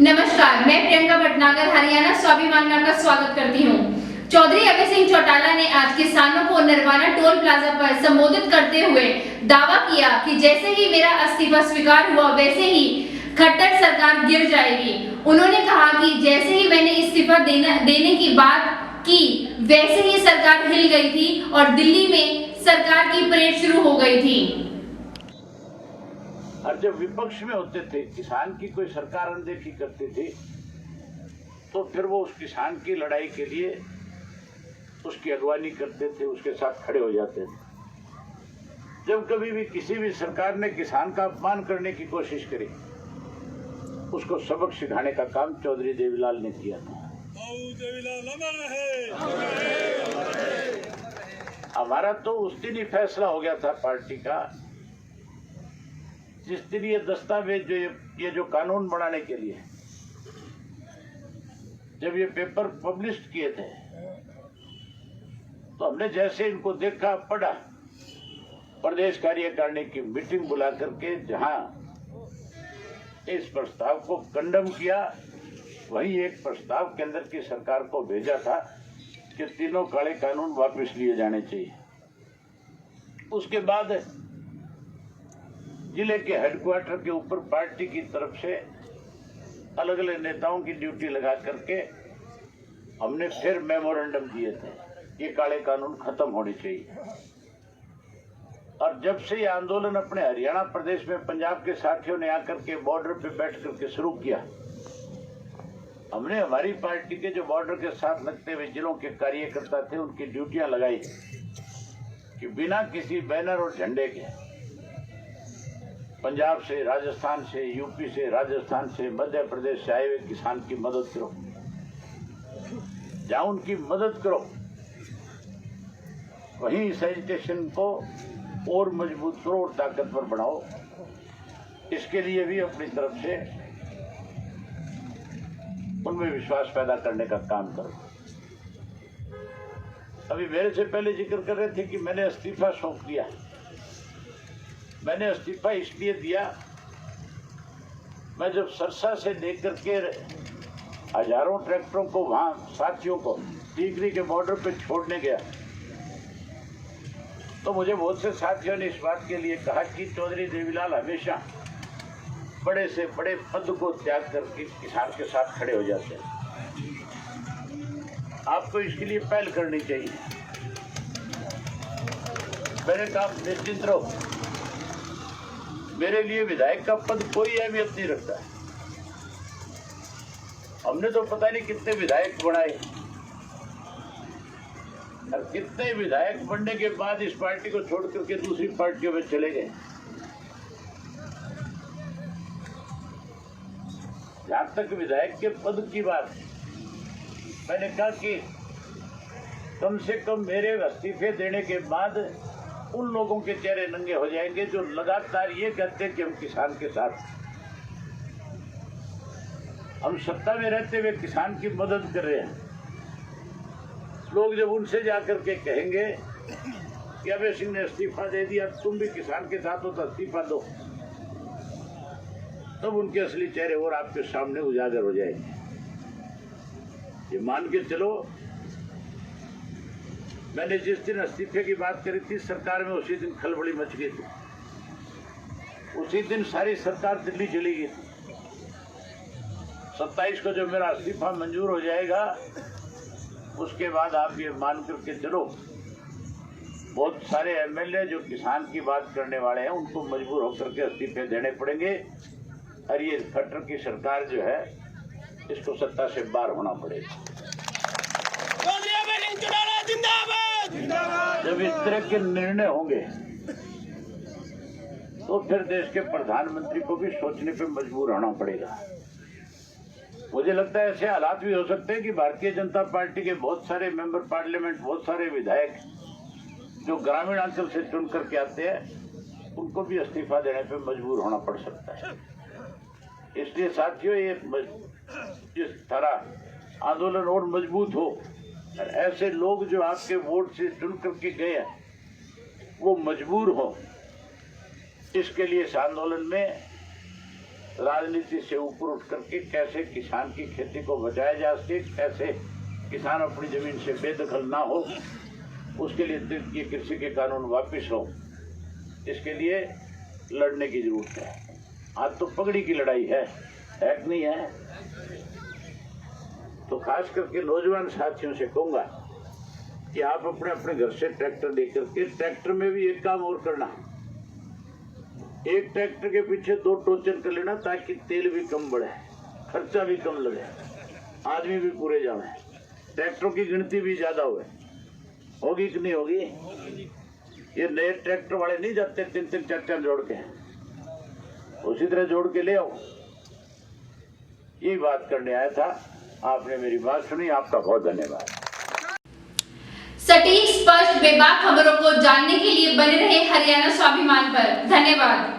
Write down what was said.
नमस्कार, मैं प्रियंका भटनागर हरियाणा स्वाभिमान में आपका स्वागत करती हूँ। चौधरी अभय सिंह चौटाला ने आज किसानों को नरवाना टोल प्लाजा पर संबोधित करते हुए दावा किया कि जैसे ही मेरा इस्तीफा स्वीकार हुआ वैसे ही खट्टर सरकार गिर जाएगी। उन्होंने कहा कि जैसे ही मैंने इस्तीफा देने की बात की वैसे ही सरकार हिल गई थी और दिल्ली में सरकार की परेड शुरू हो गई थी। और जब विपक्ष में होते थे, किसान की कोई सरकार अनदेखी करती थी, तो फिर वो उस किसान की लड़ाई के लिए उसकी अगवानी करते थे, उसके साथ खड़े हो जाते थे। जब कभी भी किसी भी सरकार ने किसान का अपमान करने की कोशिश करी, उसको सबक सिखाने का काम चौधरी देवीलाल ने किया था। हमारा तो उस दिन ही फैसला हो गया था पार्टी का, जिस दिन ये दस्तावेज ये जो कानून बनाने के लिए जब ये पेपर पब्लिश किए थे, तो हमने जैसे इनको देखा, पढ़ा, प्रदेश कार्यकारिणी की मीटिंग बुला करके जहां इस प्रस्ताव को कंडम किया, वहीं एक प्रस्ताव केंद्र की सरकार को भेजा था कि तीनों काले कानून वापस लिए जाने चाहिए। उसके बाद जिले के हेडक्वार्टर के ऊपर पार्टी की तरफ से अलग अलग नेताओं की ड्यूटी लगा करके हमने फिर मेमोरेंडम दिए थे, ये काले कानून खत्म होने चाहिए। और जब से ये आंदोलन अपने हरियाणा प्रदेश में पंजाब के साथियों ने आकर के बॉर्डर पे बैठ करके शुरू किया, हमने हमारी पार्टी के जो बॉर्डर के साथ लगते हुए जिलों के कार्यकर्ता थे, उनकी ड्यूटियां लगाई कि बिना किसी बैनर और झंडे के पंजाब से, राजस्थान से, यूपी से, राजस्थान से, मध्य प्रदेश से आए हुए किसान की मदद करो, जहां उनकी मदद करो वहीं इस एजिटेशन को और मजबूत करो और ताकतवर बनाओ। इसके लिए भी अपनी तरफ से उनमें विश्वास पैदा करने का काम करो। अभी मेरे से पहले जिक्र कर रहे थे कि मैंने इस्तीफा सौंप दिया। मैंने इस्तीफा इसलिए दिया, मैं जब सरसा से लेकर के हजारों ट्रैक्टरों को वहां साथियों को टीकरी के बॉर्डर पे छोड़ने गया, तो मुझे बहुत से साथियों ने इस बात के लिए कहा कि चौधरी देवीलाल हमेशा बड़े से बड़े पद को त्याग करके किसान के साथ खड़े हो जाते हैं, आपको इसके लिए पहल करनी चाहिए। मैंने कहा निश्चित रहो, मेरे लिए विधायक का पद कोई अहमियत नहीं रखता है। हमने तो पता नहीं कितने विधायक बनाए और कितने विधायक बनने के बाद इस पार्टी को छोड़ करके दूसरी पार्टियों में चले गए। जहां तक विधायक के पद की बात, मैंने कहा कि कम से कम मेरे इस्तीफे देने के बाद उन लोगों के चेहरे नंगे हो जाएंगे जो लगातार ये कहते हैं कि हम किसान के साथ, हम सत्ता में रहते हुए किसान की मदद कर रहे हैं। लोग जब उनसे जाकर के कहेंगे कि अभय सिंह ने इस्तीफा दे दिया, तुम भी किसान के साथ हो तो इस्तीफा दो, तब उनके असली चेहरे और आपके सामने उजागर हो जाएंगे। ये मान के चलो, मैंने जिस दिन इस्तीफे की बात करी थी सरकार में, उसी दिन खलबली मच गई थी, उसी दिन सारी सरकार दिल्ली चली गई थी। 27 को जब मेरा इस्तीफा मंजूर हो जाएगा, उसके बाद आप ये मान करके चलो, बहुत सारे एमएलए जो किसान की बात करने वाले हैं उनको मजबूर होकर के इस्तीफे देने पड़ेंगे और ये खट्टर की सरकार जो है इसको सत्ता से बाहर होना पड़ेगा। जब इस तरह के निर्णय होंगे तो फिर देश के प्रधानमंत्री को भी सोचने पे मजबूर होना पड़ेगा। मुझे लगता है ऐसे हालात भी हो सकते हैं कि भारतीय जनता पार्टी के बहुत सारे मेंबर पार्लियामेंट, बहुत सारे विधायक जो ग्रामीण अंचल से चुन करके आते हैं, उनको भी इस्तीफा देने पे मजबूर होना पड़ सकता है। इसलिए साथियों, ये जिस तरह आंदोलन और मजबूत हो और ऐसे लोग जो आपके वोट से चुन करके गए हैं वो मजबूर हो, इसके लिए इस आंदोलन में राजनीति से ऊपर उठ करके कैसे किसान की खेती को बचाया जा सके, कैसे किसान अपनी जमीन से बेदखल ना हो, उसके लिए ये कृषि के कानून वापस हो, इसके लिए लड़ने की जरूरत है। आज तो पगड़ी की लड़ाई है कि नहीं है? तो खास करके नौजवान साथियों से कहूंगा कि आप अपने अपने घर से ट्रैक्टर लेकर के, ट्रैक्टर में भी एक काम और करना, एक ट्रैक्टर के पीछे 2 टोचन कर लेना, ताकि तेल भी कम बढ़े, खर्चा भी कम लगे, आदमी भी पूरे जाए, ट्रैक्टरों की गिनती भी ज्यादा होगी कि नहीं होगी? ये नए ट्रैक्टर वाले नहीं जाते 3-3 4-4 जोड़ के, उसी तरह जोड़ के ले आओ। यही बात करने आया था, आपने मेरी बात सुनी, आपका बहुत धन्यवाद। सटीक, स्पष्ट, बेबाक खबरों को जानने के लिए बने रहे हरियाणा स्वाभिमान पर। धन्यवाद।